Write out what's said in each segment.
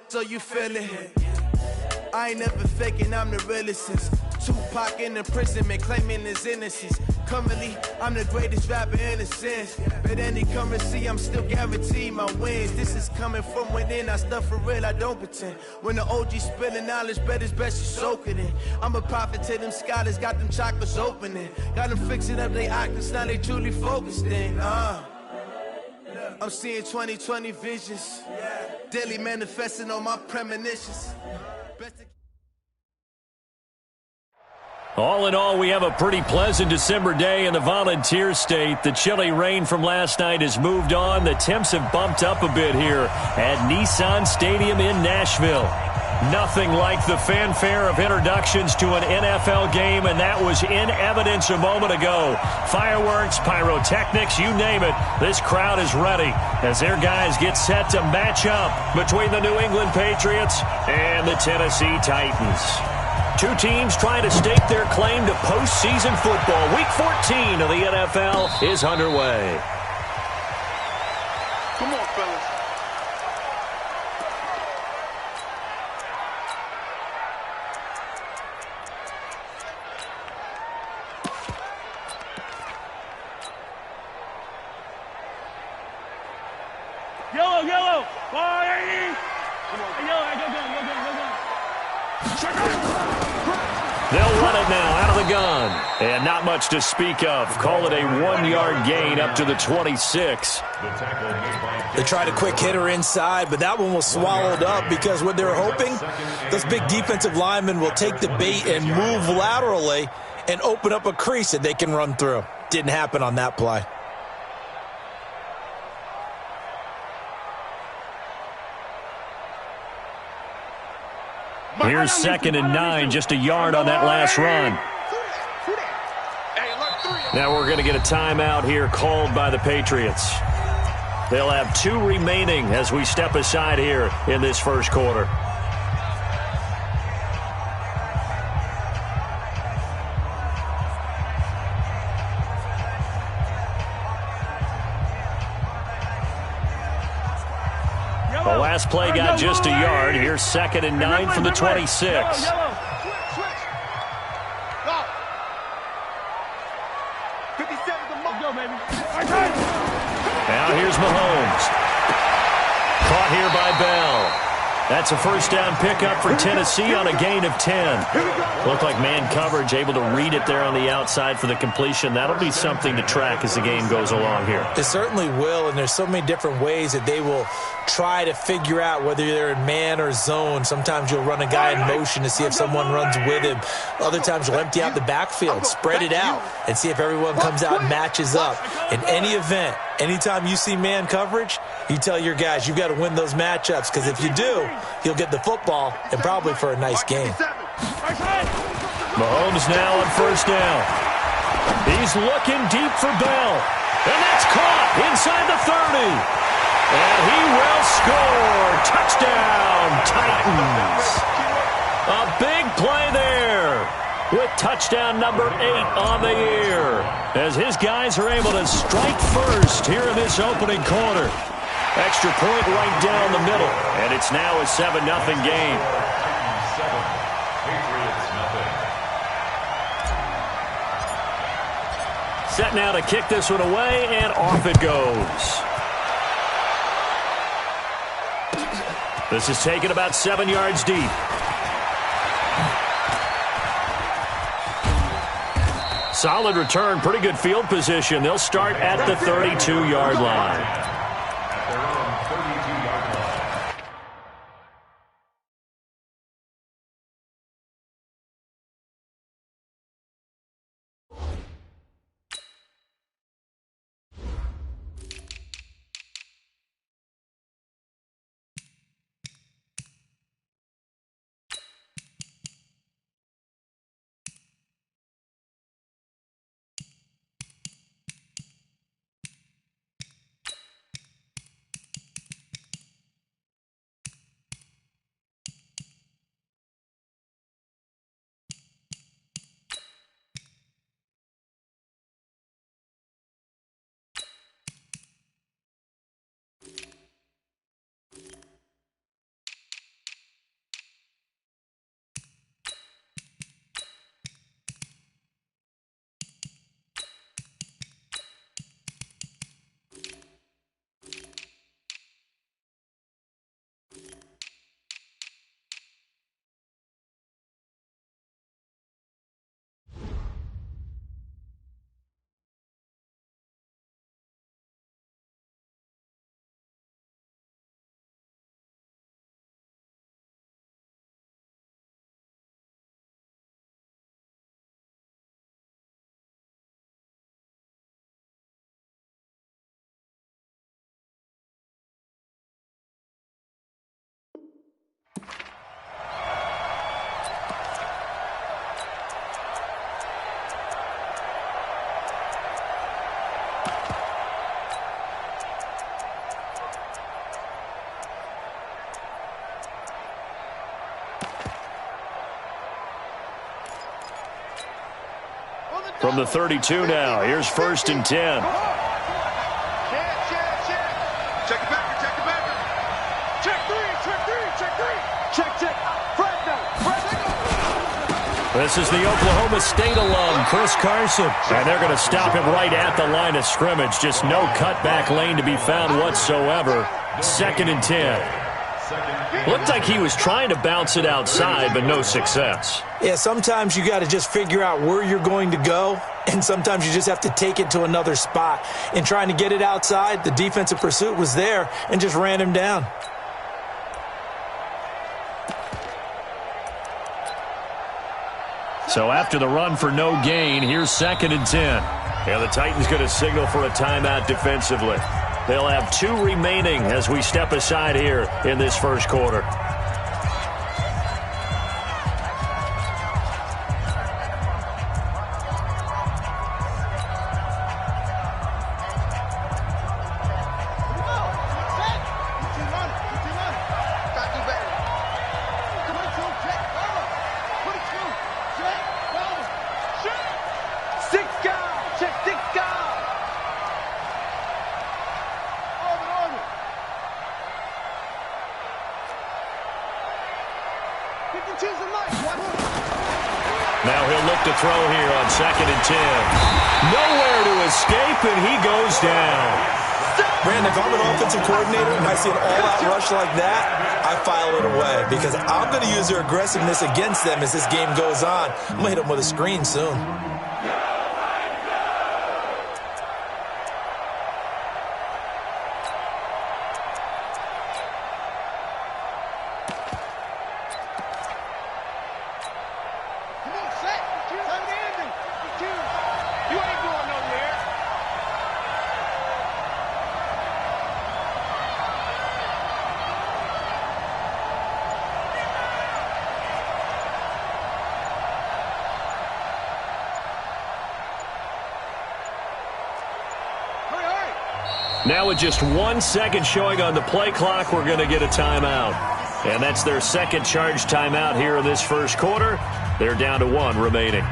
So you feel it. I ain't never faking, I'm the realest since Tupac in the imprisonment, claiming his innocence. Currently, I'm the greatest rapper in a sense. But any currency, I'm still guaranteed my wins. This is coming from within, I stuff for real, I don't pretend. When the OG spilling knowledge, bet it's best you soak it in. I'm a prophet to them scholars, got them chakras opening. Got them fixing up they octaves, now they truly focused in. I'm seeing 2020 visions, daily manifesting on my premonitions. All in all, we have a pretty pleasant December day in the Volunteer State. The chilly rain from last night has moved on. The temps have bumped up a bit here at Nissan Stadium in Nashville. Nothing like the fanfare of introductions to an NFL game, and that was in evidence a moment ago. Fireworks, pyrotechnics, you name it. This crowd is ready as their guys get set to match up between the New England Patriots and the Tennessee Titans. Two teams trying to stake their claim to postseason football. Week 14 of the NFL is underway. Come on, fellas. Yellow. Ball, come on. Yellow, go. They'll run it now out of the gun. And not much to speak of. Call it a 1-yard gain up to the 26. They tried a quick hitter inside, but that one was swallowed up because what they're hoping, those big defensive linemen will take the bait and move laterally and open up a crease that they can run through. Didn't happen on that play. Here's 2nd and 9, just a yard on that last run. Now we're going to get a timeout here called by the Patriots. They'll have 2 remaining as we step aside here in this first quarter. The last play got just a yard. Here's 2nd and 9 from the 26. Now here's Mahomes. Caught here by Bell. That's a first down pickup for Tennessee on a gain of 10. Looked like man coverage, able to read it there on the outside for the completion. That'll be something to track as the game goes along here. It certainly will, and there's so many different ways that they will try to figure out whether they're in man or zone. Sometimes you'll run a guy in motion to see if someone runs with him. Other times you'll empty out the backfield, spread it out, and see if everyone comes out and matches up. In any event, anytime you see man coverage, you tell your guys you've got to win those matchups, because if you do, you'll get the football and probably for a nice game. Mahomes now on first down. He's looking deep for Bell. And that's caught inside the 30. And he will score. Touchdown, Titans. A big play there with touchdown number 8 on the year, as his guys are able to strike first here in this opening quarter. Extra point right down the middle, and it's now a 7-0 game. Set now to kick this one away, and off it goes. This is taken about 7 yards deep. Solid return, pretty good field position. They'll start at the 32-yard line. From the 32 now, here's 1st and 10. Check it back, check it back. Check three. Check. This is the Oklahoma State alum, Chris Carson. And they're going to stop him right at the line of scrimmage. Just no cutback lane to be found whatsoever. 2nd and 10. Looked like he was trying to bounce it outside, but no success. Yeah, sometimes you got to just figure out where you're going to go, and sometimes you just have to take it to another spot. In trying to get it outside, the defensive pursuit was there and just ran him down. So after the run for no gain, here's 2nd and 10. Yeah, the Titans going to signal for a timeout defensively. They'll have 2 remaining as we step aside here in this first quarter. Now he'll look to throw here on 2nd and 10. Nowhere to escape, and he goes down. Brandon, if I'm an offensive coordinator and I see an all-out rush like that, I file it away because I'm going to use their aggressiveness against them as this game goes on. I'm going to hit them with a screen soon. Now with just 1 second showing on the play clock, we're going to get a timeout. And that's their second charge timeout here in this first quarter. They're down to 1 remaining.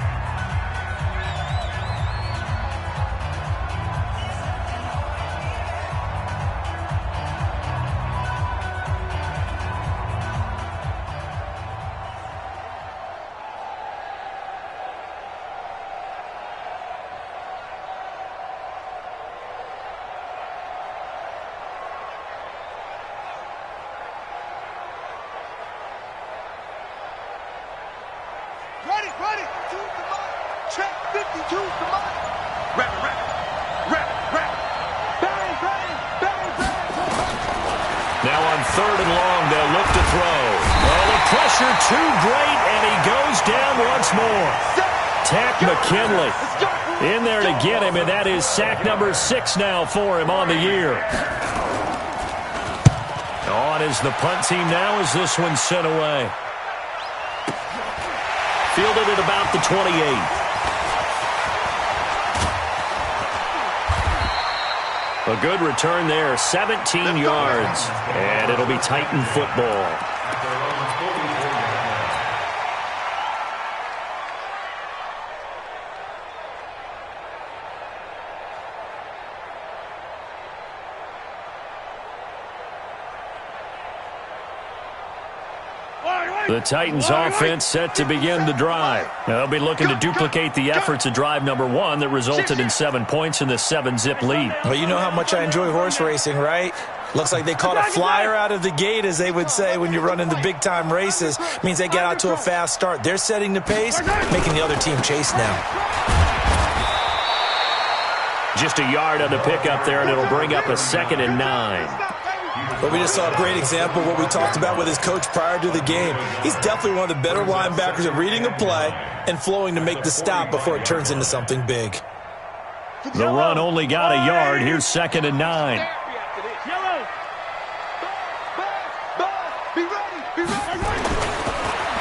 Ready. Check 52, come on. Rap. Bang. Now on 3rd and long, they'll look to throw. Oh, the pressure too great, and he goes down once more. Tack McKinley in there to get him, and that is sack number 6 now for him on the year. On is the punt team now as this one's sent away. Fielded at about the 28. A good return there, 17 yards, and it'll be Titan football. The Titans offense set to begin the drive. They'll be looking to duplicate the efforts of drive number 1 that resulted in 7 points in the 7-zip lead. Well, you know how much I enjoy horse racing, right? Looks like they caught a flyer out of the gate, as they would say when you're running the big-time races. Means they get out to a fast start. They're setting the pace, making the other team chase now. Just a yard on the pickup there, and it'll bring up a 2nd and 9. But we just saw a great example of what we talked about with his coach prior to the game. He's definitely one of the better linebackers at reading a play and flowing to make the stop before it turns into something big. The run only got a yard. Here's 2nd and 9.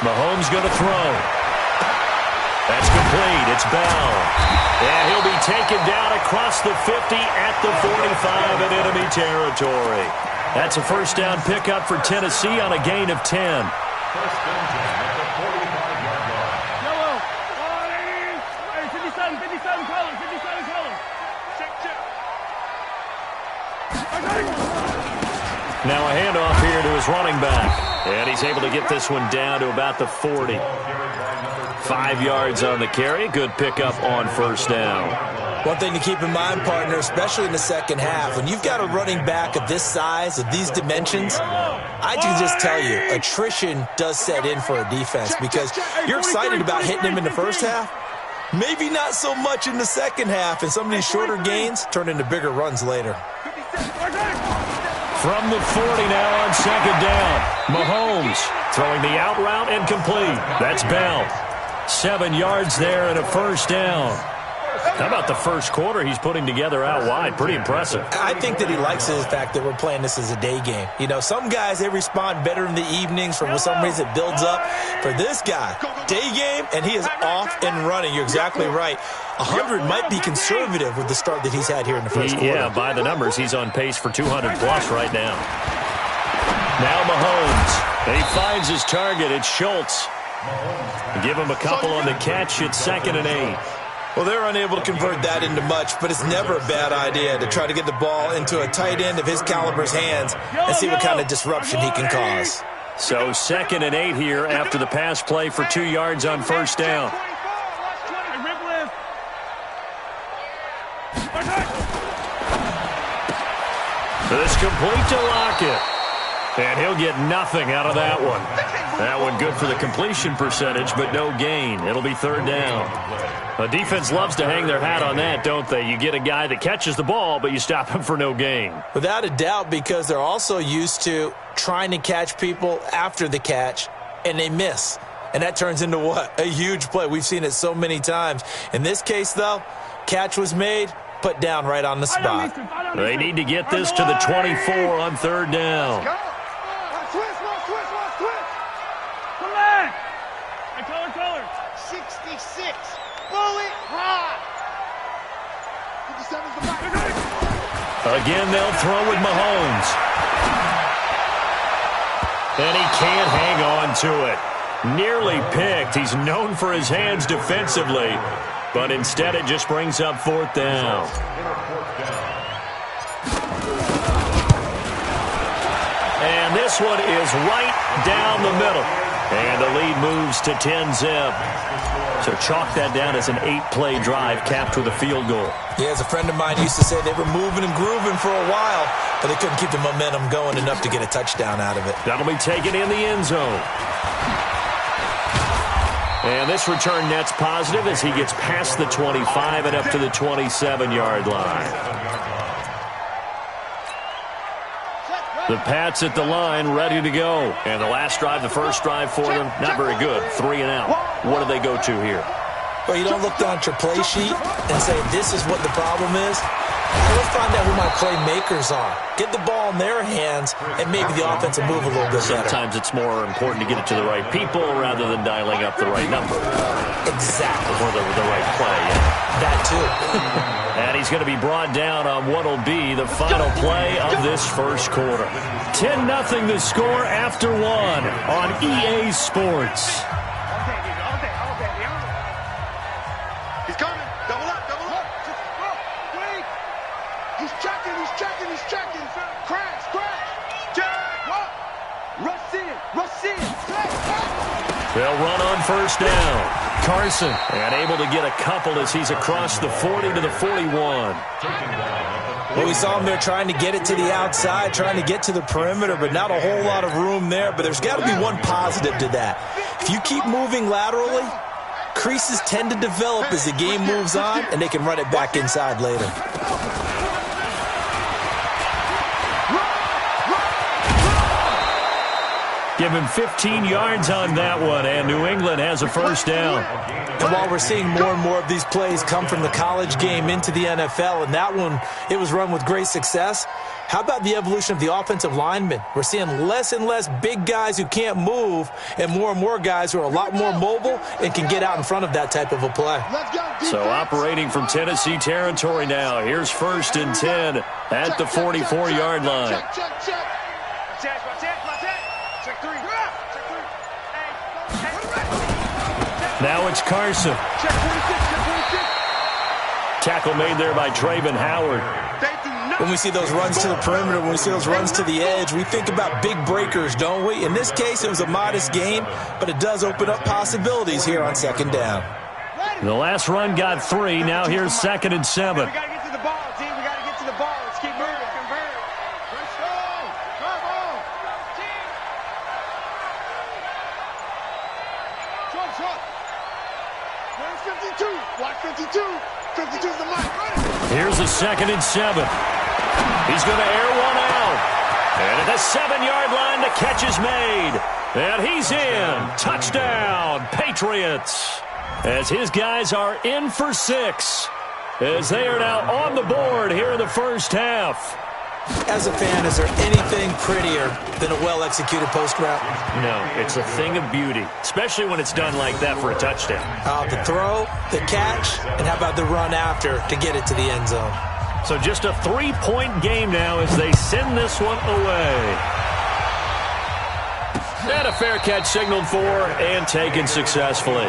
Mahomes going to throw. That's complete. It's Bell. And he'll be taken down across the 50 at the 45 in enemy territory. That's a first down pickup for Tennessee on a gain of 10. First down at the 45-yard line. 57. Now a handoff here to his running back. And he's able to get this one down to about the 40. 5 yards on the carry. Good pickup on first down. One thing to keep in mind, partner, especially in the second half, when you've got a running back of this size, of these dimensions, I can just tell you, attrition does set in for a defense because you're excited about hitting him in the first half. Maybe not so much in the second half, and some of these shorter gains turn into bigger runs later. From the 40 now on second down. Mahomes throwing the out route and complete. That's Bell. 7 yards there and a first down. How about the first quarter he's putting together out wide? Pretty impressive. I think that he likes the fact that we're playing this as a day game. You know, some guys, they respond better in the evenings. For some reason, it builds up. For this guy, day game, and he is off and running. You're exactly right. 100 might be conservative with the start that he's had here in the first quarter. Yeah, by the numbers, he's on pace for 200-plus right now. Now Mahomes. And he finds his target. It's Schultz. Give him a couple on the catch. It's 2nd and 8. Well, they're unable to convert that into much, but it's never a bad idea to try to get the ball into a tight end of his caliber's hands and see what kind of disruption he can cause. So 2nd and 8 here after the pass play for 2 yards on first down. This complete to Lockett. And he'll get nothing out of that one. That one good for the completion percentage, but no gain. It'll be 3rd down. A defense loves to hang their hat on that, don't they? You get a guy that catches the ball, but you stop him for no gain. Without a doubt, because they're also used to trying to catch people after the catch, and they miss. And that turns into what? A huge play. We've seen it so many times. In this case, though, catch was made, put down right on the spot. They need to get this to the 24 on 3rd down. Color. 66. Bullet high. Again, they'll throw with Mahomes. And he can't hang on to it. Nearly picked. He's known for his hands defensively, but instead it just brings up 4th down. And this one is right down the middle. And the lead moves to 10-zip. So chalk that down as an 8-play drive capped with a field goal. Yeah, as a friend of mine used to say, they were moving and grooving for a while, but they couldn't keep the momentum going enough to get a touchdown out of it. That'll be taken in the end zone. And this return net's positive as he gets past the 25 and up to the 27-yard line. The Pats at the line, ready to go. And the last drive, the first drive for them, not very good. 3 and out. What do they go to here? Well, you don't look down at your play sheet and say, this is what the problem is. Let's find out who my playmakers are. Get the ball in their hands, and maybe the offense will move a little bit better. Sometimes it's more important to get it to the right people rather than dialing up the right number. Exactly. Or the right play, yeah. That, too. And he's going to be brought down on what will be the final play of this first quarter. 10-0 the score after 1 on EA Sports. He's coming. Double up. Wait. He's checking. Crash. Jack. Rush in. They'll run on first down. Carson, and able to get a couple as he's across the 40 to the 41. Well, we saw him there trying to get it to the outside, trying to get to the perimeter, but not a whole lot of room there. But there's got to be one positive to that. If you keep moving laterally, creases tend to develop as the game moves on, and they can run it back inside later. Give him 15 yards on that one, and New England has a first down. And while we're seeing more and more of these plays come from the college game into the NFL, and that one, it was run with great success, how about the evolution of the offensive linemen? We're seeing less and less big guys who can't move, and more guys who are a lot more mobile and can get out in front of that type of a play. So operating from Tennessee territory now. Here's 1st and 10 at the 44-yard line. Now it's Carson. Tackle made there by Trayvon Howard. They do When we see those runs to the perimeter, when we see those runs to the edge, we think about big breakers, don't we? In this case, it was a modest gain, but it does open up possibilities here on second down. The last run got 3. Now here's 2nd and 7. We got to get to the ball, team. We got to get to the ball. Let's keep moving. Convert. Let's go. Come on. Short. Where's 52? Watch 52. 52's the mark. Here's a 2nd and 7. He's going to air one out. And at the 7-yard line, the catch is made. And he's in. Touchdown, Patriots. As his guys are in for 6. As they are now on the board here in the first half. As a fan, is there anything prettier than a well-executed post route? No, it's a thing of beauty, especially when it's done like that for a touchdown. The throw, the catch, and how about the run after to get it to the end zone? So just a 3-point game now as they send this one away. And a fair catch signaled for and taken successfully.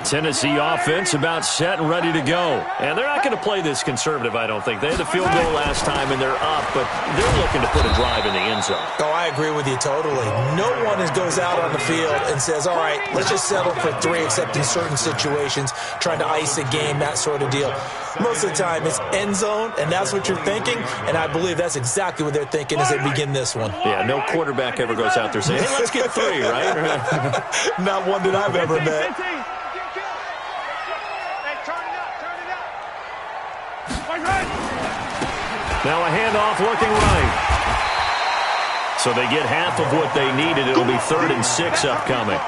Tennessee offense about set and ready to go. And they're not going to play this conservative, I don't think. They had the field goal last time, and they're up, but they're looking to put a drive in the end zone. Oh, I agree with you totally. No one goes out on the field and says, all right, let's just settle for 3, except in certain situations, trying to ice a game, that sort of deal. Most of the time, it's end zone, and that's what you're thinking, and I believe that's exactly what they're thinking as they begin this one. Yeah, no quarterback ever goes out there saying, hey, let's get 3, right? Not one that I've ever met. Now a handoff looking right. So they get half of what they needed. It'll be 3rd and 6 upcoming.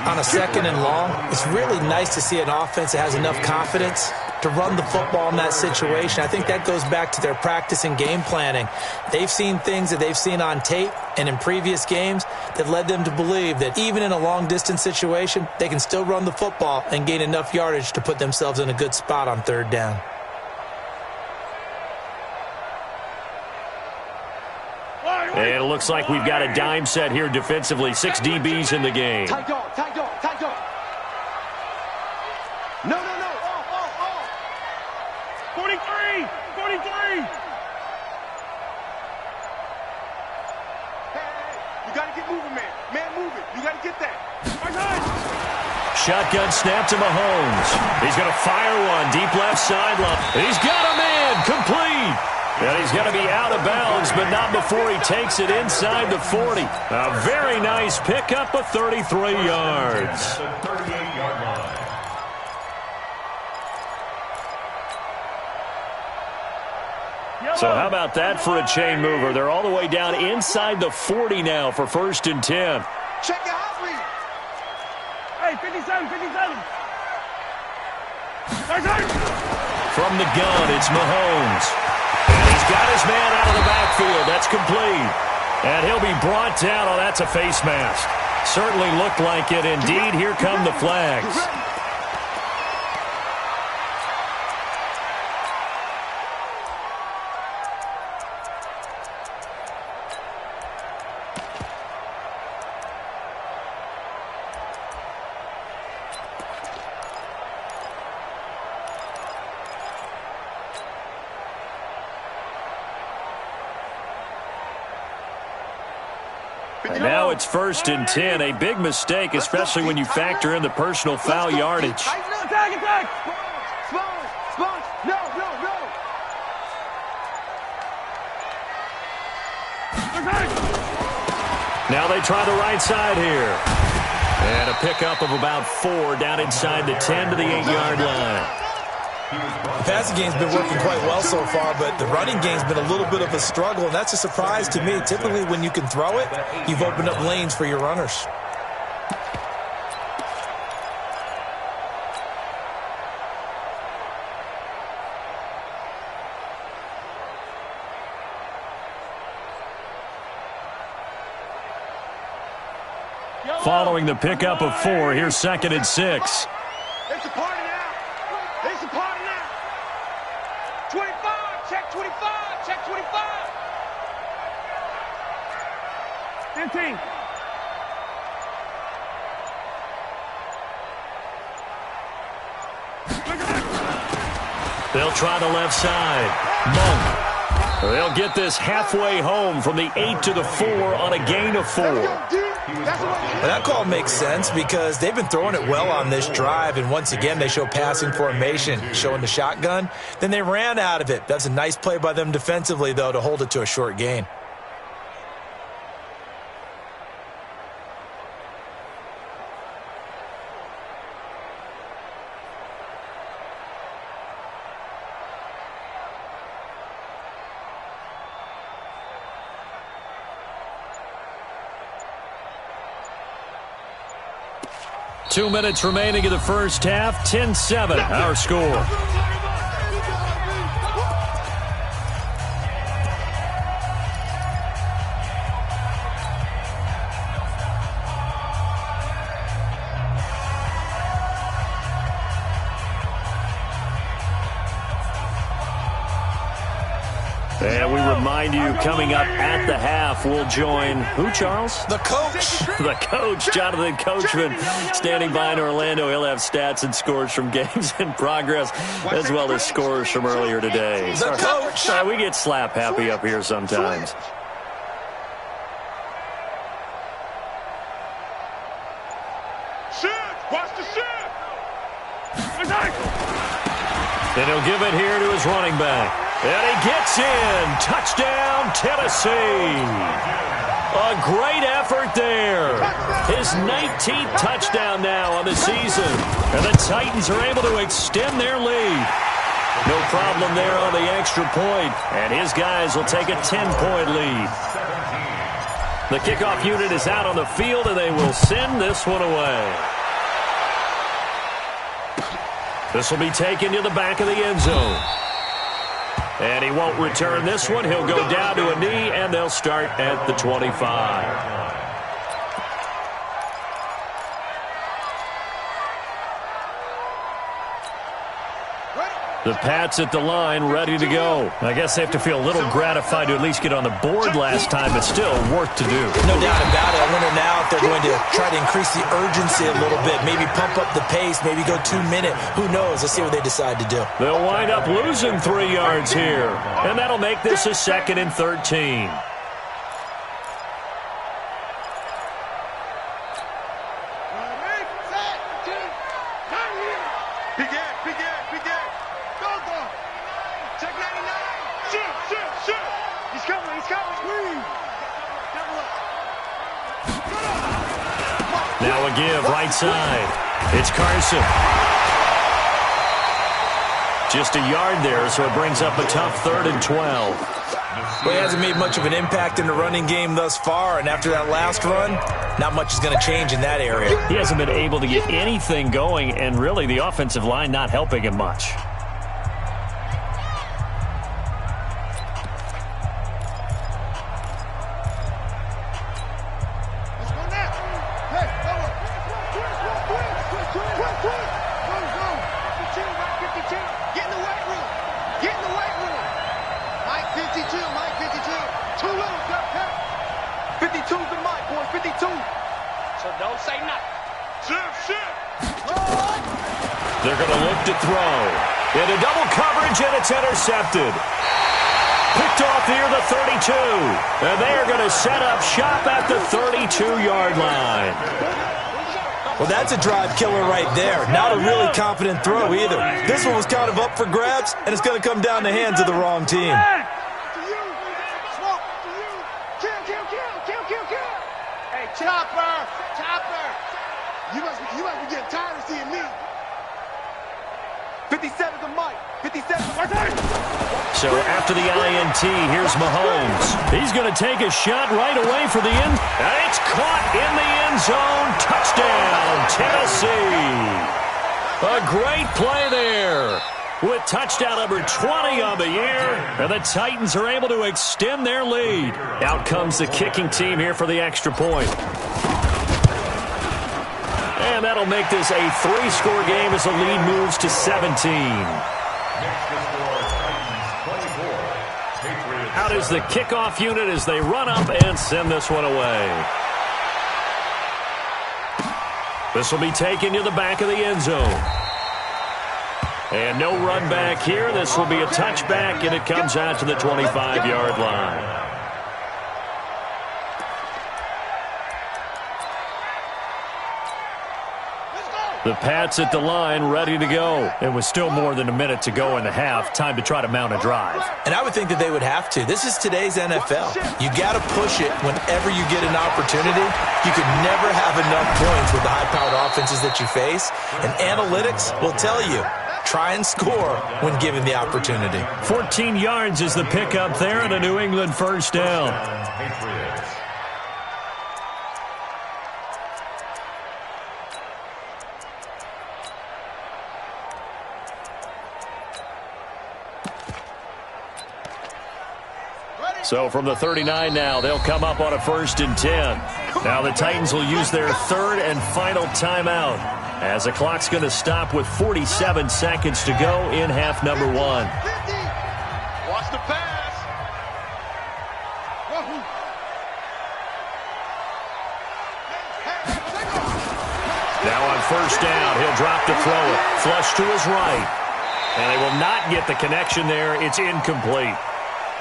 On a 2nd and long, it's really nice to see an offense that has enough confidence to run the football in that situation. I think that goes back to their practice and game planning. They've seen things that they've seen on tape and in previous games that led them to believe that even in a long-distance situation, they can still run the football and gain enough yardage to put themselves in a good spot on 3rd down. And it looks like we've got a dime set here defensively. 6 DBs in the game. Tight dog. No. 43. Hey, you got to get moving, man. Man, move it. You got to get that. Shotgun snap to Mahomes. He's going to fire one deep left sideline. He's got a man complete. And he's going to be out of bounds, but not before he takes it inside the 40. A very nice pickup of 33 yards. So how about that for a chain mover? They're all the way down inside the 40 now for 1st and 10. Check your hot read. Hey, 57. From the gun, it's Mahomes. And he's got his man out of the backfield. That's complete. And he'll be brought down. Oh, that's a face mask. Certainly looked like it. Indeed, here come the flags. And now it's 1st and 10. A big mistake, especially when you factor in the personal foul yardage. Attack! Sponge! No! Now they try the right side here. And a pickup of about 4 down inside the 10 to the 8-yard line. The passing game's been working quite well so far, but the running game's been a little bit of a struggle, and that's a surprise to me. Typically, when you can throw it, you've opened up lanes for your runners. Following the pickup of 4, here's 2nd and 6. It's a party now. 25, check 25, check 25. 15. They'll try the left side. Monk. They'll get this halfway home from the 8 to the 4 on a gain of 4. Well, that call makes sense because they've been throwing it well on this drive, and once again they show passing formation, showing the shotgun. Then they ran out of it. That's a nice play by them defensively, though, to hold it to a short gain. Two minutes remaining in the first half. 10-7, our score. And we remind you, coming up at the half, we'll join who, Charles? The coach. The coach, Jonathan Coachman, standing by in Orlando. He'll have stats and scores from games in progress, as well as scores from earlier today. The coach. We get slap happy up here sometimes. Watch the shit! And he'll give it here to his running back. And he gets in. Touchdown, Tennessee. A great effort there. His 19th touchdown now on the season. And the Titans are able to extend their lead. No problem there on the extra point. And his guys will take a 10-point lead. The kickoff unit is out on the field, and they will send this one away. This will be taken to the back of the end zone. And he won't return this one. He'll go down to a knee, and they'll start at the 25. The Pats at the line, ready to go. I guess they have to feel a little gratified to at least get on the board last time, but still work to do. No doubt about it. I wonder now if they're going to try to increase the urgency a little bit, maybe pump up the pace, maybe go 2-minute. Who knows? Let's see what they decide to do. They'll wind up losing 3 yards here, and that'll make this a 2nd and 13. Now a give, right side. It's Carson. Just a yard there, so it brings up a tough 3rd and 12. Well, he hasn't made much of an impact in the running game thus far, and after that last run, not much is going to change in that area. He hasn't been able to get anything going, and really the offensive line not helping him much. They're going to look to throw. Into double coverage, and it's intercepted. Picked off near the 32. And they are going to set up shop at the 32-yard line. Well, that's a drive killer right there. Not a really confident throw either. This one was kind of up for grabs, and it's going to come down the hands of the wrong team. Hey, Chopper! Chopper! You must be getting tired of seeing me. 57 to Mike. 57 to Mike. So after the INT, here's Mahomes. He's going to take a shot right away for the end. And it's caught in the end zone. Touchdown, Tennessee. A great play there. With touchdown number 20 on the year. And the Titans are able to extend their lead. Out comes the kicking team here for the extra point. And that'll make this a 3-score game as the lead moves to 17. Out is the kickoff unit as they run up and send this one away. This will be taken to the back of the end zone. And no run back here. This will be a touchback, and it comes out to the 25-yard line. The Pats at the line, ready to go. It was still more than a minute to go in the half. Time to try to mount a drive. And I would think that they would have to. This is today's NFL. You got to push it whenever you get an opportunity. You could never have enough points with the high-powered offenses that you face. And analytics will tell you, try and score when given the opportunity. 14 yards is the pickup there and a New England first down. So from the 39 now, they'll come up on a 1st and 10. Now the Titans will use their 3rd and final timeout as the clock's going to stop with 47 seconds to go in half number 1. Watch the pass. Now on 1st down, he'll drop to throw it. Flush to his right. And they will not get the connection there. It's incomplete.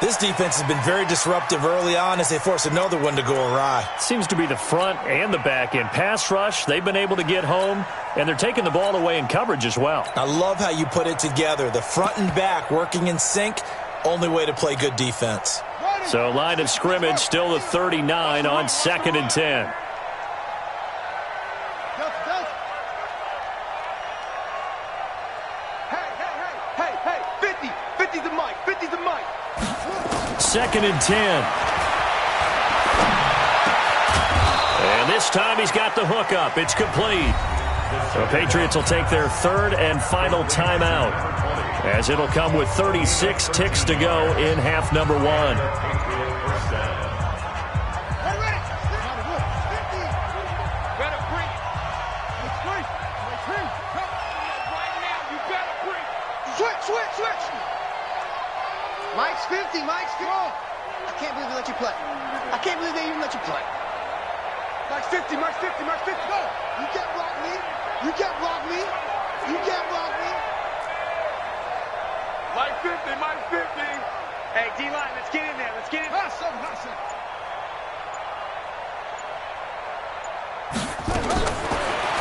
This defense has been very disruptive early on as they force another one to go awry. Seems to be the front and the back end. Pass rush, they've been able to get home, and they're taking the ball away in coverage as well. I love how you put it together. The front and back working in sync, only way to play good defense. So line of scrimmage still the 39 on 2nd and 10. Hey, 50. 50's the mic. 50's the mic. 2nd and 10. And this time he's got the hook up. It's complete. The Patriots will take their 3rd and final timeout as it'll come with 36 ticks to go in half number 1. Switch. Mike's 50. I can't believe they let you play. I can't believe they even let you play. Mike's 50. Go. You can't block me. Mike's 50. Hey, D-line, let's get in there.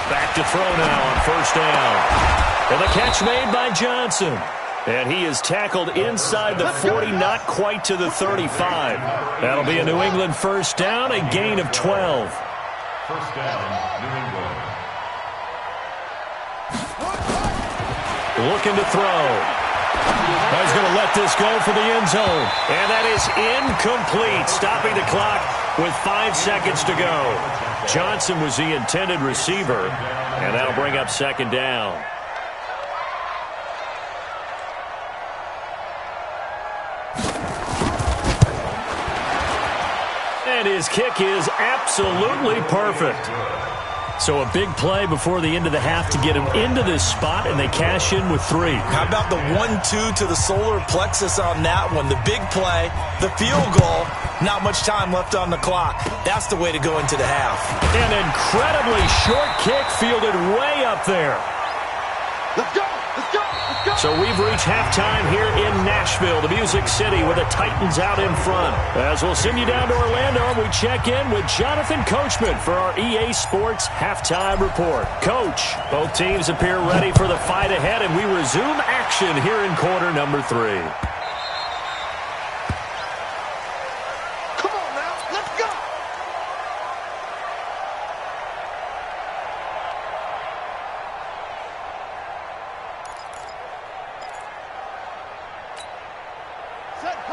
Back to throw now on 1st down. And the catch made by Johnson. And he is tackled inside the 40, not quite to the 35. That'll be a New England first down, a gain of 12. First down, New England. Looking to throw. He's going to let this go for the end zone. And that is incomplete, stopping the clock with 5 seconds to go. Johnson was the intended receiver, and that'll bring up 2nd down. And his kick is absolutely perfect. So a big play before the end of the half to get him into this spot, and they cash in with 3. How about the 1-2 to the solar plexus on that one? The big play, the field goal, not much time left on the clock. That's the way to go into the half. An incredibly short kick fielded way up there. Let's go. So we've reached halftime here in Nashville, the Music City, with the Titans out in front. As we'll send you down to Orlando, we check in with Jonathan Coachman for our EA Sports Halftime Report. Coach, both teams appear ready for the fight ahead, and we resume action here in quarter number 3. Come on now, let's go.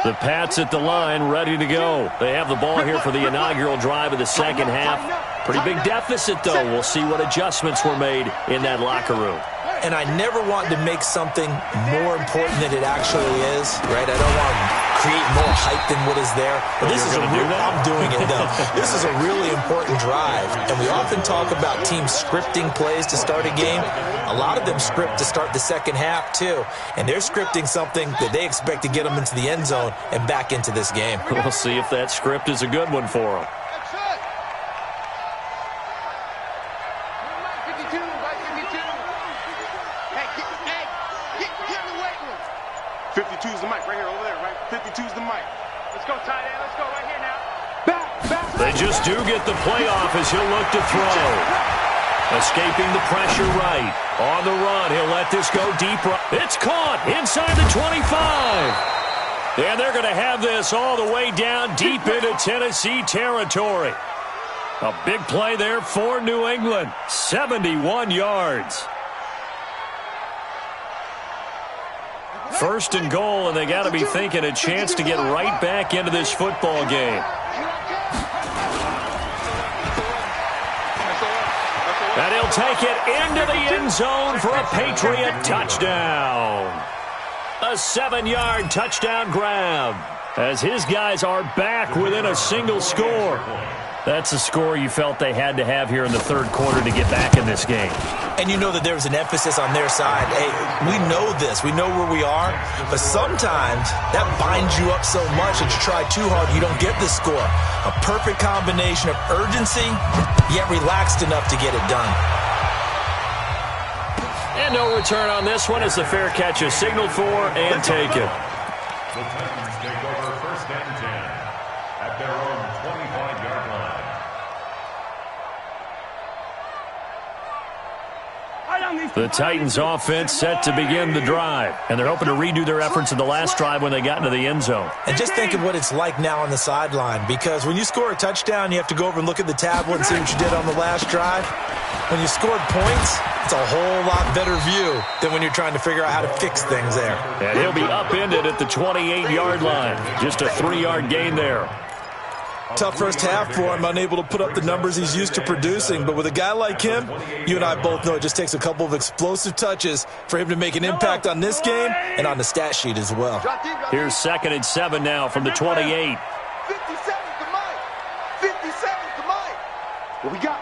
The Pats at the line, ready to go. They have the ball here for the inaugural drive of the second half. Pretty big deficit, though. We'll see what adjustments were made in that locker room. And I never want to make something more important than it actually is, right? I don't want to create more hype than what is there. But this is I'm doing it, though. This is a really important drive. And we often talk about teams scripting plays to start a game. A lot of them script to start the second half, too. And they're scripting something that they expect to get them into the end zone and back into this game. We'll see if that script is a good one for them. 52's the mic. Let's go, tight end. Let's go right here now. Back. They just do get the playoff as he'll look to throw. Escaping the pressure right. On the run, he'll let this go deep right. It's caught inside the 25. And they're going to have this all the way down deep into Tennessee territory. A big play there for New England. 71 yards. First and goal, and they got to be thinking a chance to get right back into this football game. And he'll take it into the end zone for a Patriot touchdown. A 7-yard touchdown grab as his guys are back within a single score. That's a score you felt they had to have here in the third quarter to get back in this game. And you know that there was an emphasis on their side. Hey, we know this. We know where we are. But sometimes that binds you up so much that you try too hard, you don't get the score. A perfect combination of urgency, yet relaxed enough to get it done. And no return on this one as the fair catch is signaled for and taken. The Titans take over first and 10 at their own 25-yard line. The Titans offense set to begin the drive, and they're hoping to redo their efforts in the last drive when they got into the end zone. And just think of what it's like now on the sideline, because when you score a touchdown, you have to go over and look at the tablet and see what you did on the last drive. When you scored points, it's a whole lot better view than when you're trying to figure out how to fix things there. And he'll be upended at the 28-yard line. Just a 3-yard gain there. Tough first half for him, unable to put up the numbers he's used to producing. But with a guy like him, you and I both know it just takes a couple of explosive touches for him to make an impact on this game and on the stat sheet as well. Here's 2nd and 7 now from the 28. 57's the mic. 57's the mic. What we got?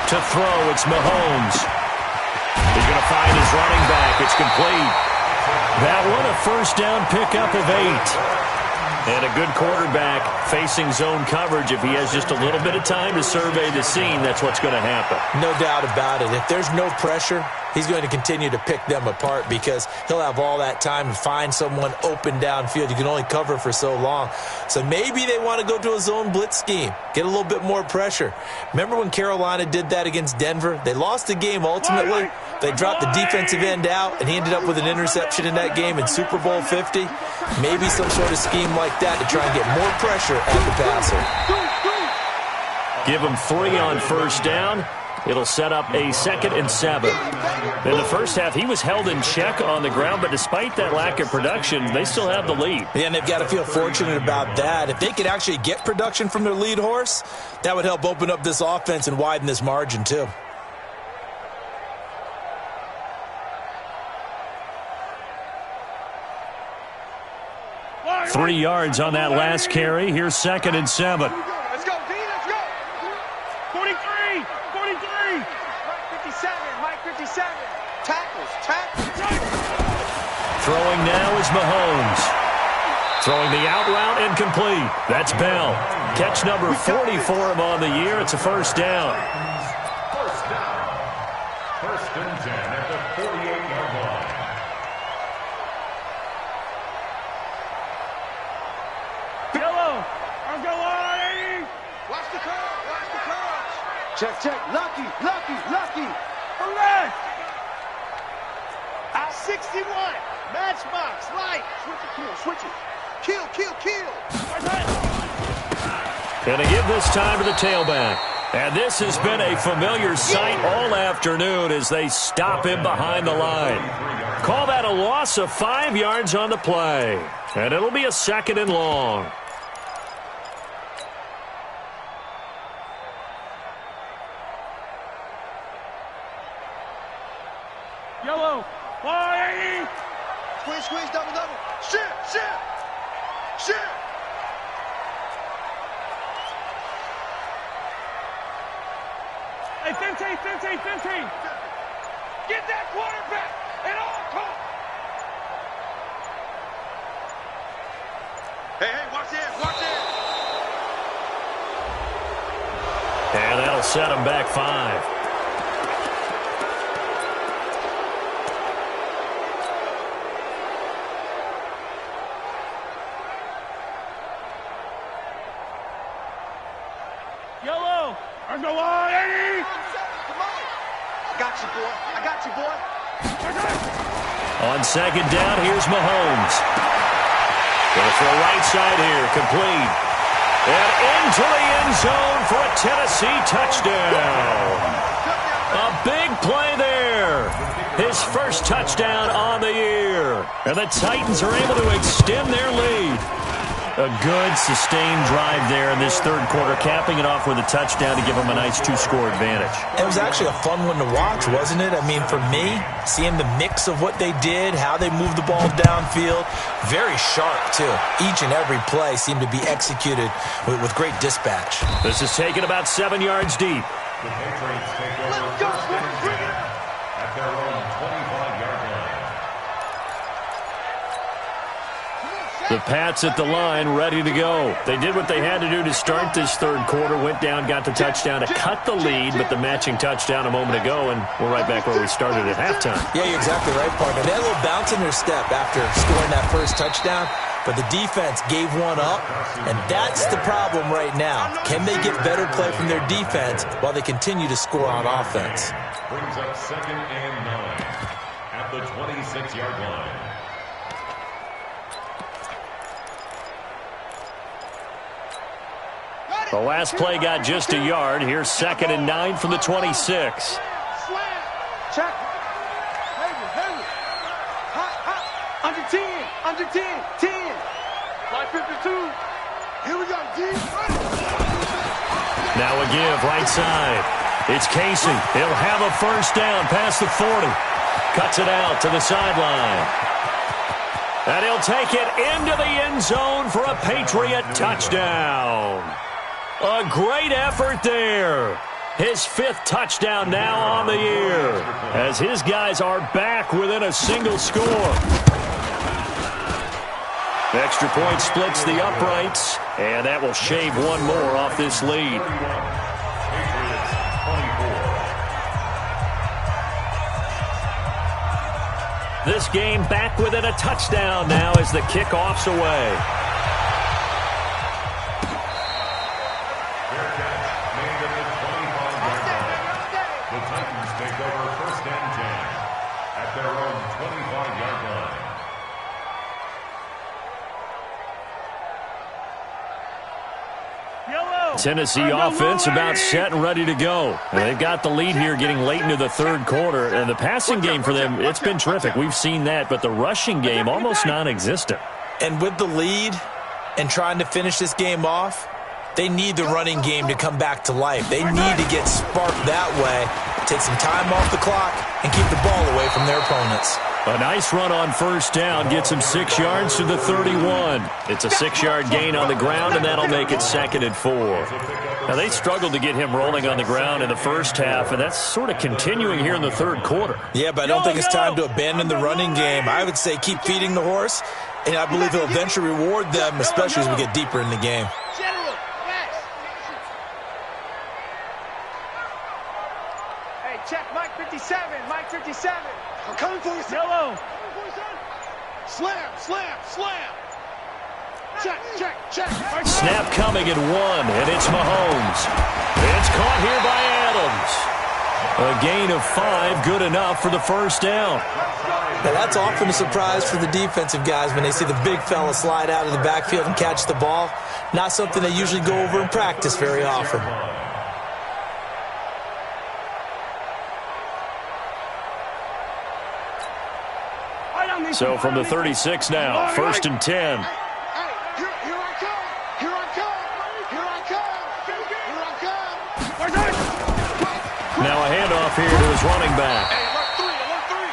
To throw, it's Mahomes. He's going to find his running back. It's complete. That one, a first down pickup of 8. And a good quarterback facing zone coverage. If he has just a little bit of time to survey the scene, that's what's going to happen. No doubt about it. If there's no pressure, he's going to continue to pick them apart because he'll have all that time to find someone open downfield. You can only cover for so long. So maybe they want to go to a zone blitz scheme, get a little bit more pressure. Remember when Carolina did that against Denver? They lost the game ultimately. They dropped the defensive end out, and he ended up with an interception in that game in Super Bowl 50. Maybe some sort of scheme like that to try and get more pressure at the passer. Give him 3 on first down. It'll set up a 2nd and 7. In the first half, he was held in check on the ground, but despite that lack of production, they still have the lead. Yeah, and they've got to feel fortunate about that. If they could actually get production from their lead horse, that would help open up this offense and widen this margin too. Three yards on that last carry. Here's 2nd and 7. Let's go, D, let's go. 43. Mike 57. Tackles. Throwing now is Mahomes. Throwing the out route incomplete. That's Bell. Catch number 40 for him on the year. It's a first down. First and 10 at the 48-yard line. Watch the curve. Check. Lucky. Correct. Out 61. Matchbox. Light. Switch it. Kill. Going to give this time to the tailback. And this has been a familiar sight all afternoon as they stop him behind the line. Call that a loss of 5 yards on the play. And it'll be a 2nd and long. Yellow. 480. Squeeze, double. Shit. Hey, 15. Get that quarterback at all costs. Hey, watch it. And that'll set him back 5. Let's go on, Eddie! Come on. I got you, boy. I got you, boy. On second down, here's Mahomes. Goes for a right side here, complete. And into the end zone for a Tennessee touchdown. A big play there. His first touchdown on the year. And the Titans are able to extend their lead. A good, sustained drive there in this third quarter, capping it off with a touchdown to give them a nice two-score advantage. It was actually a fun one to watch, wasn't it? I mean, for me, seeing the mix of what they did, how they moved the ball downfield, very sharp, too. Each and every play seemed to be executed with great dispatch. This is taken about 7 yards deep. The Patriots take over first down at their own 25-yard line. The Pats at the line, ready to go. They did what they had to do to start this third quarter, went down, got the touchdown to cut the lead, but the matching touchdown a moment ago, and we're right back where we started at halftime. Yeah, you're exactly right, partner. They had a little bounce in their step after scoring that first touchdown, but the defense gave one up, and that's the problem right now. Can they get better play from their defense while they continue to score on offense? Brings up 2nd and 9 at the 26-yard line. The last play got just a yard. Here's 2nd and 9 from the 26. Check. Under 10. Under 10. 10. Line 52. Here we go. Now a give, right side. It's Casey. He'll have a first down past the 40. Cuts it out to the sideline. And he'll take it into the end zone for a Patriot touchdown. A great effort there. His 5th touchdown now on the year, as his guys are back within a single score. The extra point splits the uprights, and that will shave one more off this lead. This game back within a touchdown now as the kickoff's away. Tennessee offense about set and ready to go. And they've got the lead here getting late into the third quarter. And the passing game for them, it's been terrific. We've seen that, but the rushing game almost non-existent. And with the lead and trying to finish this game off, they need the running game to come back to life. They need to get sparked that way, take some time off the clock, and keep the ball away from their opponents. A nice run on first down gets him 6 yards to the 31. It's a 6-yard gain on the ground, and that'll make it 2nd and 4. Now, they struggled to get him rolling on the ground in the first half, and that's sort of continuing here in the third quarter. Yeah, but I don't think it's time to abandon the running game. I would say keep feeding the horse, and I believe he'll eventually reward them, especially as we get deeper in the game. Hey, check Mike 57. Mike 57. I'm coming for you, Yellow. Slam, slam, slam. Check, check, check. Snap coming at 1, and it's Mahomes. It's caught here by Adams. A gain of 5, good enough for the first down. Now that's often a surprise for the defensive guys when they see the big fella slide out of the backfield and catch the ball. Not something they usually go over in practice very often. So from the 36 now, 1st and 10. Here I come. Here I come. Here I come. Here I come. Now a handoff here to his running back.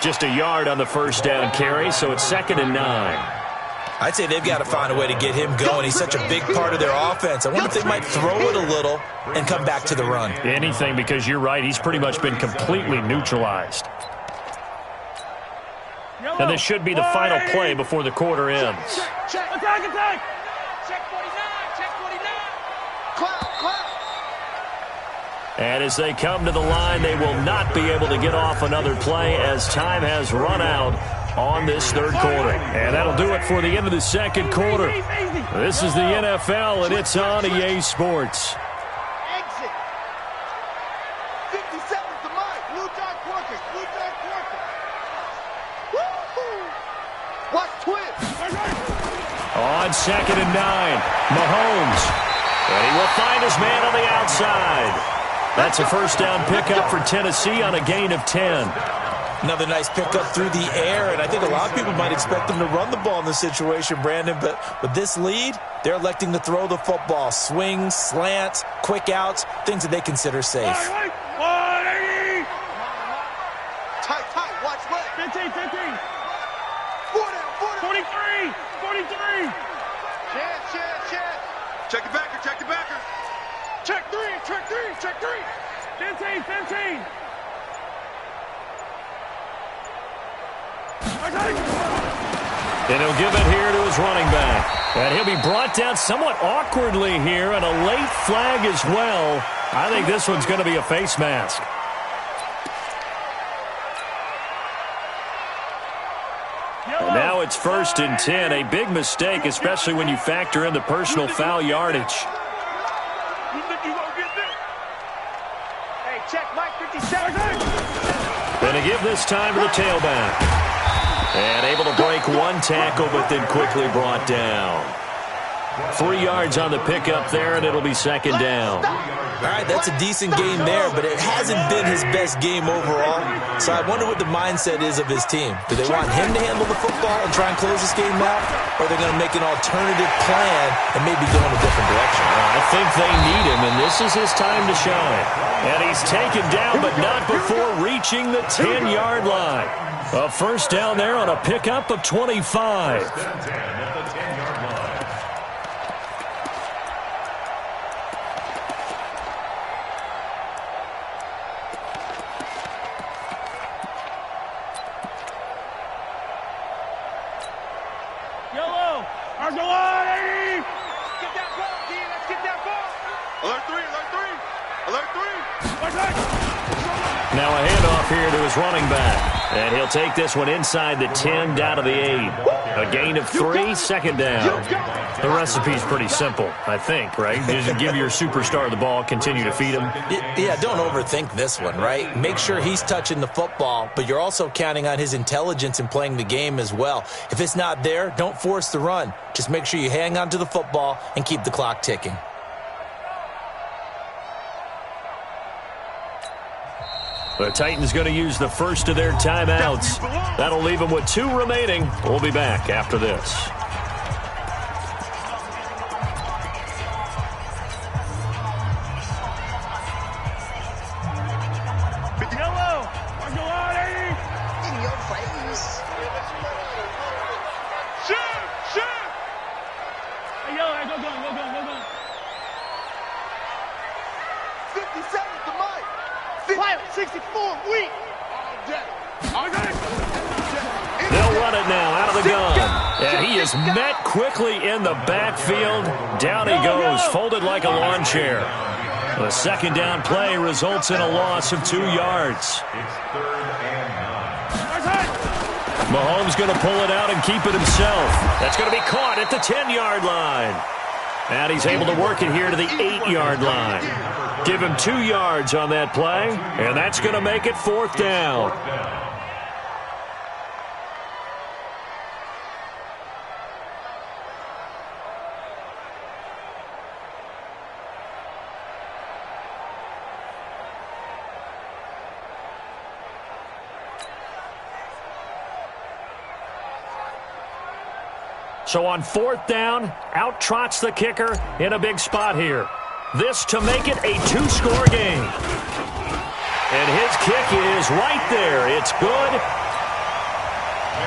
Just a yard on the first down carry, so it's 2nd and 9. I'd say they've got to find a way to get him going. He's such a big part of their offense. I wonder if they might throw it a little and come back to the run. Anything, because you're right, he's pretty much been completely neutralized. And this should be the final play before the quarter ends. Check, attack, attack. Check 49, check 49. Clap. And as they come to the line, they will not be able to get off another play as time has run out on this third quarter. And that'll do it for the end of the second quarter. This is the NFL, and it's on EA Sports. Exit. On 2nd and 9, Mahomes. And he will find his man on the outside. That's a first down pickup for Tennessee on a gain of 10. Another nice pickup through the air, and I think a lot of people might expect them to run the ball in this situation, Brandon, but with this lead, they're electing to throw the football. Swings, slants, quick outs, things that they consider safe. Tight, watch left. 15. 4 down. 43. Chance. Check the backer. Check three. 15. And he'll give it here to his running back. And he'll be brought down somewhat awkwardly here, and a late flag as well. I think this one's going to be a face mask. And now it's 1st and 10. A big mistake, especially when you factor in the personal foul yardage. Hey, check Mike, 57. And to give this time to the tailback. And able to break one tackle, but then quickly brought down. 3 yards on the pickup there, and it'll be 2nd down. All right, that's a decent game there, but it hasn't been his best game overall. So I wonder what the mindset is of his team. Do they want him to handle the football and try and close this game out? Or are they going to make an alternative plan and maybe go in a different direction? I think they need him, and this is his time to shine. And he's taken down, but not before reaching the 10-yard line. A first down there on a pickup of 25. Yellow. Argolon, 80. Get that ball, D. Let's get that ball. Alert 3. Now a handoff here to his running back. And he'll take this one inside the 10, down to the 8. A gain of 3, 2nd down. The recipe's pretty simple, I think, right? Just give your superstar the ball, continue to feed him. Yeah, don't overthink this one, right? Make sure he's touching the football, but you're also counting on his intelligence in playing the game as well. If it's not there, don't force the run. Just make sure you hang on to the football and keep the clock ticking. The Titans going to use the first of their timeouts. That'll leave them with 2 remaining. We'll be back after this. Yellow. Argolon, 80. In your face. Shoot. Hey, yellow, go. 57 to Mike. Pilot, 64, weak. They'll run it now out of the gun. And he is met quickly in the backfield. Down he goes, folded like a lawn chair. The 2nd down play results in a loss of 2 yards. Mahomes going to pull it out and keep it himself. That's going to be caught at the 10-yard line. And he's able to work it here to the 8-yard line. Give him 2 yards on that play, and that's going to make it 4th down. So on 4th down, out trots the kicker in a big spot here. This to make it a 2-score game. And his kick is right there. It's good.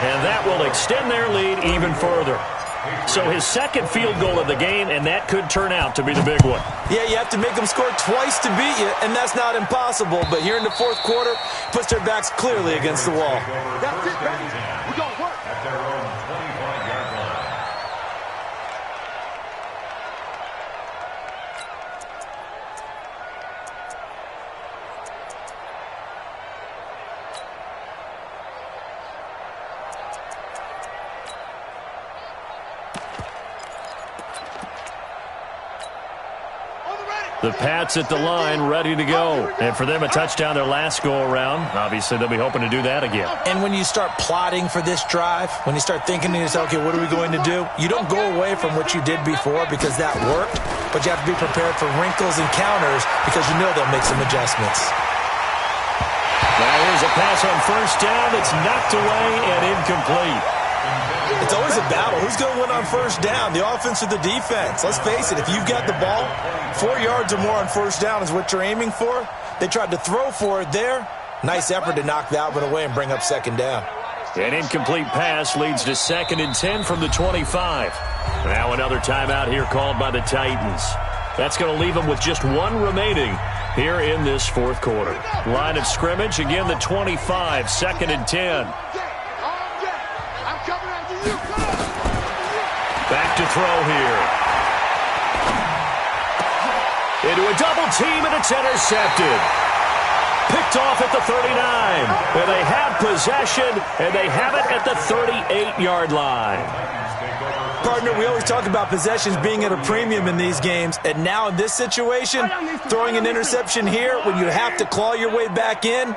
And that will extend their lead even further. So his 2nd field goal of the game, and that could turn out to be the big one. Yeah, you have to make them score twice to beat you, and that's not impossible. But here in the 4th quarter, puts their backs clearly against the wall. That's it, baby. We're going to work. At their own 25-yard line. The Pats at the line, ready to go. And for them, a touchdown their last go-around. Obviously, they'll be hoping to do that again. And when you start plotting for this drive, when you start thinking to yourself, okay, what are we going to do? You don't go away from what you did before because that worked, but you have to be prepared for wrinkles and counters because you know they'll make some adjustments. Now here's a pass on first down that's knocked away and incomplete. It's always a battle. Who's going to win on first down, the offense or the defense? Let's face it, if you've got the ball, 4 yards or more on first down is what you're aiming for. They tried to throw for it there. Nice effort to knock that one away and bring up second down. An incomplete pass leads to 2nd and 10 from the 25. Now another timeout here called by the Titans. That's going to leave them with just one remaining here in this fourth quarter. Line of scrimmage, again the 25, 2nd and 10. Back to throw here. Into a double team, and it's intercepted. Picked off at the 39. And they have possession, and they have it at the 38-yard line. Partner, we always talk about possessions being at a premium in these games, and now in this situation, throwing an interception here when you have to claw your way back in,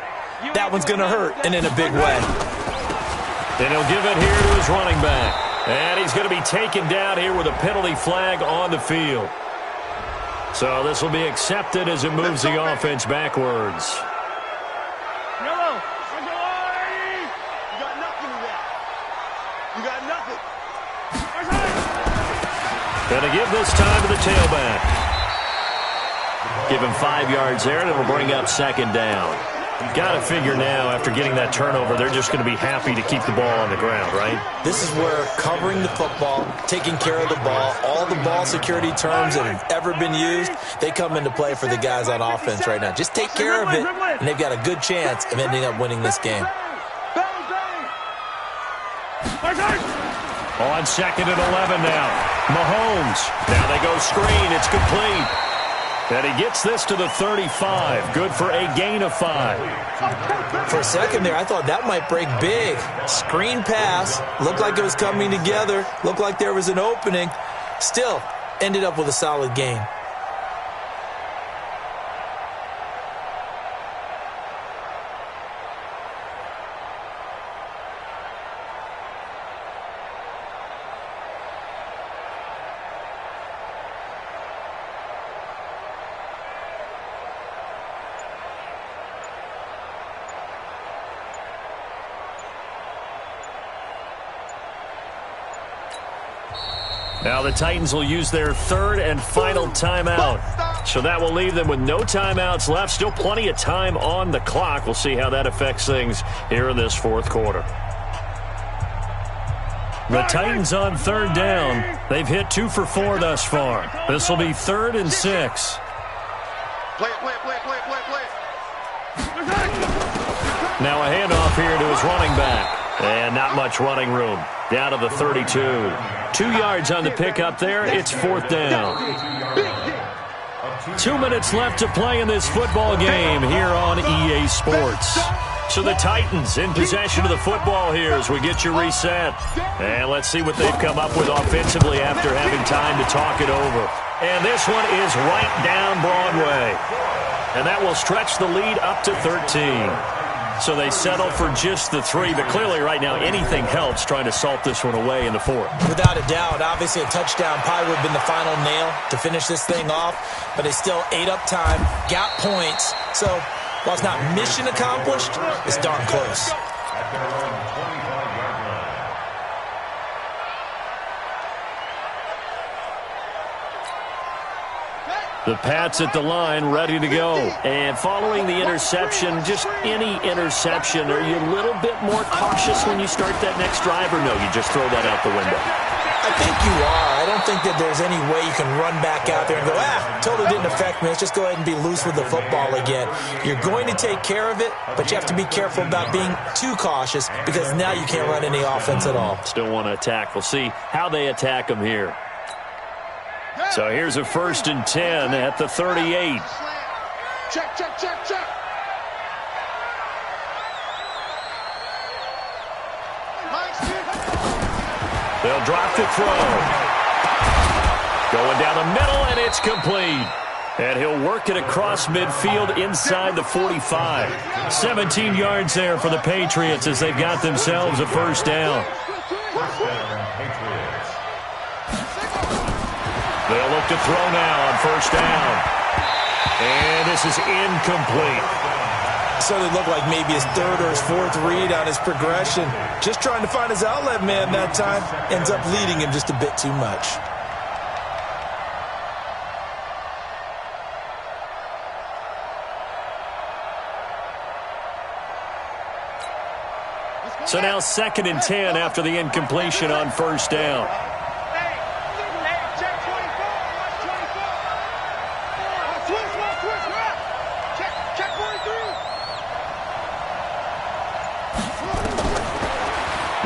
that one's going to hurt, and in a big way. And he'll give it here to his running back. And he's going to be taken down here with a penalty flag on the field. So this will be accepted as it moves the offense backwards. Yellow. You got nothing in that. You got nothing. Going to give this time to the tailback. Give him 5 yards there, and it'll bring up second down. Got to figure now, after getting that turnover, they're just going to be happy to keep the ball on the ground, right? This is where covering the football, taking care of the ball, all the ball security terms that have ever been used, they come into play for the guys on offense right now. Just take care of it, and they've got a good chance of ending up winning this game. On 2nd and 11 now. Mahomes. Now they go screen. It's complete. And he gets this to the 35. Good for a gain of 5. For a second there, I thought that might break big. Screen pass. Looked like it was coming together. Looked like there was an opening. Still, ended up with a solid gain. Now the Titans will use their 3rd and final timeout. So that will leave them with no timeouts left. Still plenty of time on the clock. We'll see how that affects things here in this fourth quarter. The Titans on 3rd down. They've hit 2 for 4 thus far. This will be 3rd and 6. Play it. Now a handoff here to his running back. And not much running room. Down to the 32. 2 yards on the pickup there. It's 4th down. 2 minutes left to play in this football game here on EA Sports. So the Titans in possession of the football here as we get you reset. And let's see what they've come up with offensively after having time to talk it over. And this one is right down Broadway. And that will stretch the lead up to 13. So they settle for just the 3, but clearly right now anything helps trying to salt this one away in the 4th. Without a doubt, obviously a touchdown probably would have been the final nail to finish this thing off, but they still ate up time, got points. So while it's not mission accomplished, it's darn close. The Pats at the line, ready to go. And following the interception, just any interception, are you a little bit more cautious when you start that next drive, or no, you just throw that out the window? I think you are. I don't think that there's any way you can run back out there and go, totally didn't affect me. Let's just go ahead and be loose with the football again. You're going to take care of it, but you have to be careful about being too cautious because now you can't run any offense at all. Still want to attack. We'll see how they attack them here. So here's a 1st and 10 at the 38. Check. They'll drop the throw. Going down the middle, and it's complete. And he'll work it across midfield inside the 45. 17 yards there for the Patriots as they've got themselves a first down. They'll look to throw now on first down. And this is incomplete. So it looked like maybe his third or his fourth read on his progression. Just trying to find his outlet man that time. Ends up leading him just a bit too much. So now 2nd and 10 after the incompletion on first down.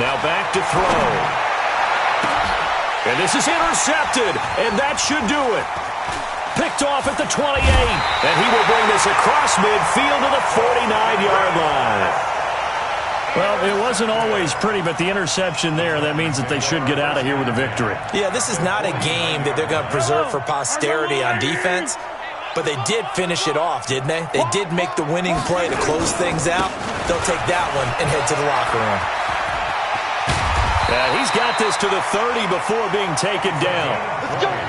Now back to throw. And this is intercepted, and that should do it. Picked off at the 28, and he will bring this across midfield to the 49-yard line. Well, it wasn't always pretty, but the interception there, that means that they should get out of here with a victory. Yeah, this is not a game that they're going to preserve for posterity on defense, but they did finish it off, didn't they? They did make the winning play to close things out. They'll take that one and head to the locker room. He's got this to the 30 before being taken down.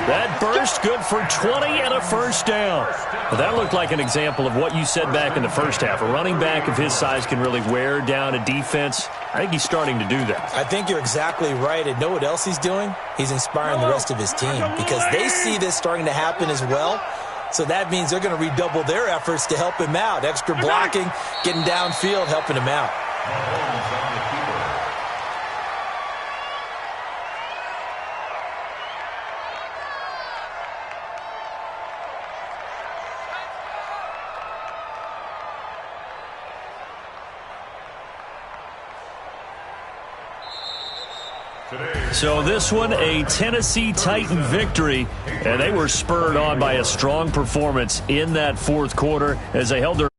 That burst good for 20 and a first down. Well, that looked like an example of what you said back in the first half. A running back of his size can really wear down a defense. I think he's starting to do that. I think you're exactly right. And know what else he's doing? He's inspiring the rest of his team because they see this starting to happen as well. So that means they're going to redouble their efforts to help him out. Extra blocking, getting downfield, helping him out. So this one, a Tennessee Titan victory, and they were spurred on by a strong performance in that fourth quarter as they held their